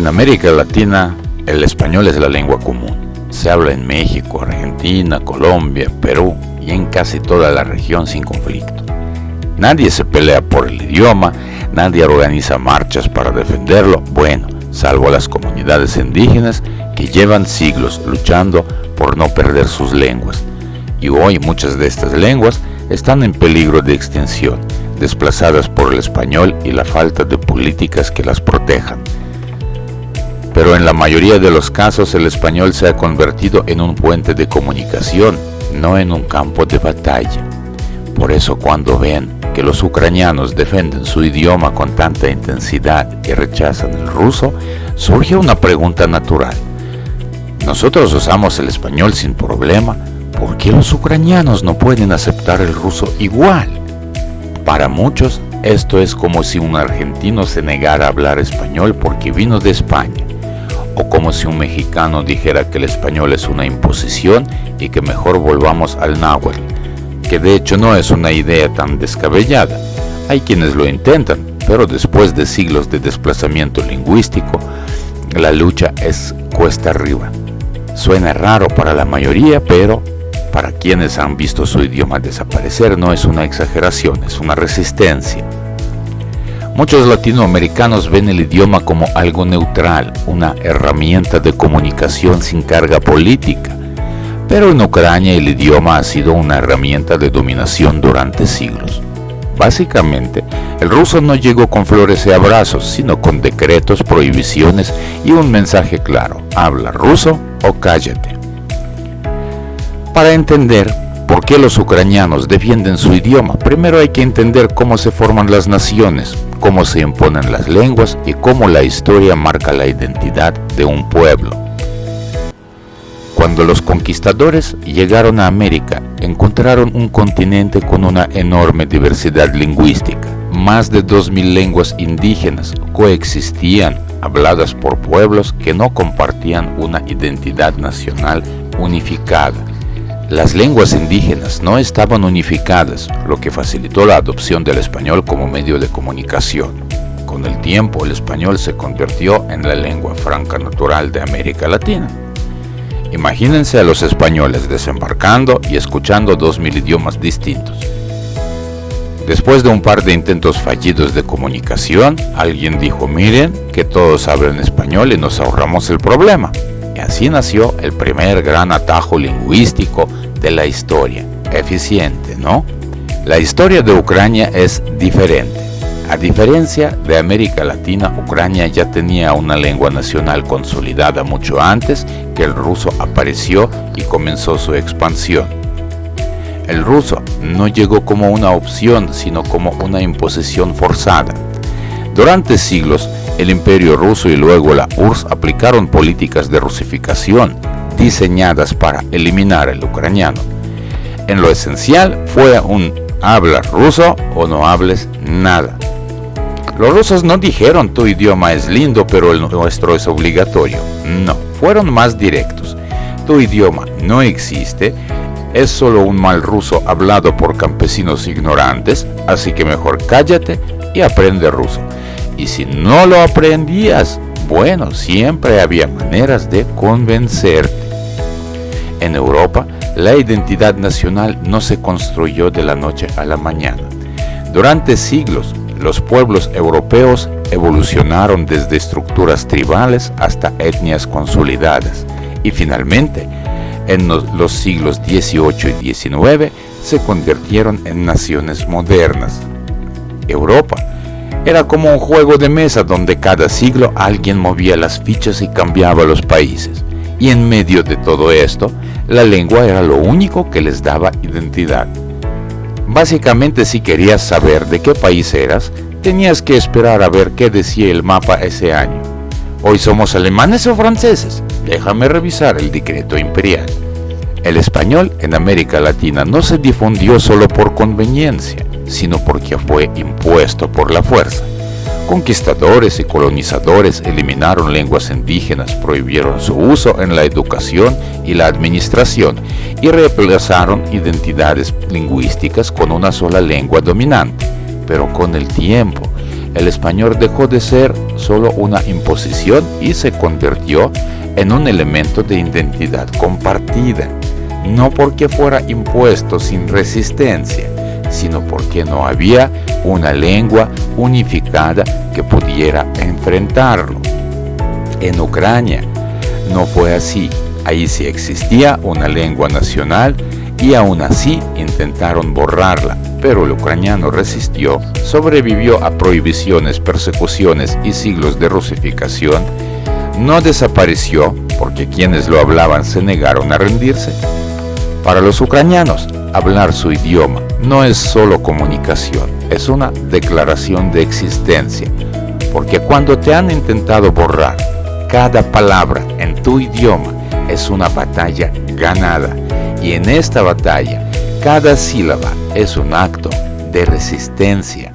En América Latina, el español es la lengua común. Se habla en México, Argentina, Colombia, Perú y en casi toda la región sin conflicto. Nadie se pelea por el idioma, nadie organiza marchas para defenderlo, bueno, salvo las comunidades indígenas que llevan siglos luchando por no perder sus lenguas. Y hoy muchas de estas lenguas están en peligro de extinción, desplazadas por el español y la falta de políticas que las protejan. Pero en la mayoría de los casos el español se ha convertido en un puente de comunicación, no en un campo de batalla. Por eso cuando ven que los ucranianos defienden su idioma con tanta intensidad y rechazan el ruso, surge una pregunta natural. Nosotros usamos el español sin problema, ¿por qué los ucranianos no pueden aceptar el ruso igual? Para muchos, esto es como si un argentino se negara a hablar español porque vino de España, o como si un mexicano dijera que el español es una imposición y que mejor volvamos al náhuatl, que de hecho no es una idea tan descabellada. Hay quienes lo intentan, pero después de siglos de desplazamiento lingüístico, la lucha es cuesta arriba. Suena raro para la mayoría, pero para quienes han visto su idioma desaparecer no es una exageración, es una resistencia. Muchos latinoamericanos ven el idioma como algo neutral, una herramienta de comunicación sin carga política. Pero en Ucrania el idioma ha sido una herramienta de dominación durante siglos. Básicamente, el ruso no llegó con flores y abrazos, sino con decretos, prohibiciones y un mensaje claro: habla ruso o cállate. Para entender por qué los ucranianos defienden su idioma, primero hay que entender cómo se forman las naciones, cómo se imponen las lenguas y cómo la historia marca la identidad de un pueblo. Cuando los conquistadores llegaron a América, encontraron un continente con una enorme diversidad lingüística. Más de 2000 lenguas indígenas coexistían, habladas por pueblos que no compartían una identidad nacional unificada. Las lenguas indígenas no estaban unificadas, lo que facilitó la adopción del español como medio de comunicación. Con el tiempo, el español se convirtió en la lengua franca natural de América Latina. Imagínense a los españoles desembarcando y escuchando 2000 idiomas distintos. Después de un par de intentos fallidos de comunicación, alguien dijo: miren que todos hablan español y nos ahorramos el problema. Y así nació el primer gran atajo lingüístico de la historia. Eficiente, ¿no? La historia de Ucrania es diferente. A diferencia de América Latina, Ucrania ya tenía una lengua nacional consolidada mucho antes que el ruso apareció y comenzó su expansión. El ruso no llegó como una opción, sino como una imposición forzada. Durante siglos, el Imperio ruso y luego la URSS aplicaron políticas de rusificación diseñadas para eliminar el ucraniano. En lo esencial fue un habla ruso o no hables nada. Los rusos no dijeron tu idioma es lindo pero el nuestro es obligatorio. No, fueron más directos. Tu idioma no existe, es solo un mal ruso hablado por campesinos ignorantes, así que mejor cállate y aprende ruso. Y si no lo aprendías, bueno, siempre había maneras de convencerte. En Europa, la identidad nacional no se construyó de la noche a la mañana. Durante siglos, los pueblos europeos evolucionaron desde estructuras tribales hasta etnias consolidadas y finalmente, en los siglos XVIII y XIX, se convirtieron en naciones modernas. Europa era como un juego de mesa donde cada siglo alguien movía las fichas y cambiaba los países. Y en medio de todo esto, la lengua era lo único que les daba identidad. Básicamente, si querías saber de qué país eras, tenías que esperar a ver qué decía el mapa ese año. ¿Hoy somos alemanes o franceses? Déjame revisar el decreto imperial. El español en América Latina no se difundió solo por conveniencia, sino porque fue impuesto por la fuerza. Conquistadores y colonizadores eliminaron lenguas indígenas, prohibieron su uso en la educación y la administración y reemplazaron identidades lingüísticas con una sola lengua dominante. Pero con el tiempo, el español dejó de ser solo una imposición y se convirtió en un elemento de identidad compartida, no porque fuera impuesto sin resistencia, sino porque no había una lengua unificada que pudiera enfrentarlo. En Ucrania no fue así. Ahí sí existía una lengua nacional y aún así intentaron borrarla, pero el ucraniano resistió, sobrevivió a prohibiciones, persecuciones y siglos de rusificación, no desapareció porque quienes lo hablaban se negaron a rendirse. Para los ucranianos, hablar su idioma no es solo comunicación, es una declaración de existencia, porque cuando te han intentado borrar, cada palabra en tu idioma es una batalla ganada, y en esta batalla, cada sílaba es un acto de resistencia.